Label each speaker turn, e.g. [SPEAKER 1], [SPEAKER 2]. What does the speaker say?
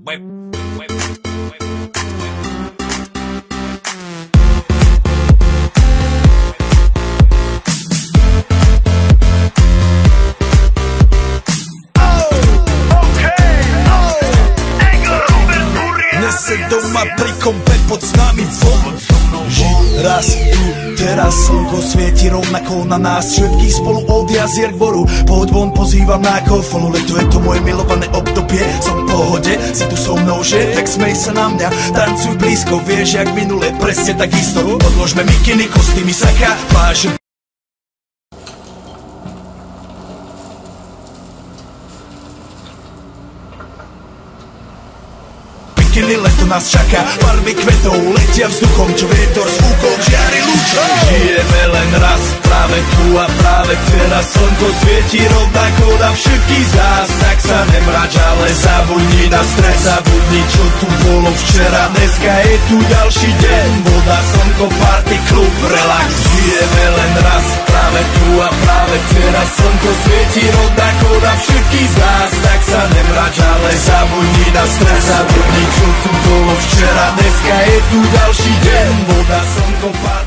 [SPEAKER 1] Nese doma pri kompe pod s nami von. Raz tu, teraz slnko svieti rovnako na nás všetkých spolu od jazier k boru. Poď von, pozývam na kofolu, leto je to moje milované obdobie. Som v pohode, si tu so mnou, že? Tak smej sa na mňa, tancuj blízko, vieš jak minule, presne takisto. Odložme mikiny, kostýmy, saka, pláž. Leto nás čaká, farby kvetov letia vzduchom, čo vietor s fúkom žiari lúčom. Žijeme len raz, práve tu a práve teraz slnko svieti rovnako na všetkých z nás. Tak sa nemrač, ale zabudni na stres, zabudni čo tu bolo včera. Dneska je tu ďalší deň, voda, slnko, party, klub, relax. Žijeme len raz, práve tu a práve teraz slnko svieti rovnako na všetkých z nás. Tak sa nemrač, ale zabudni na stres, zabudni čo tu bolo včera, dneska je tu ďalší deň, voda, slnko, party.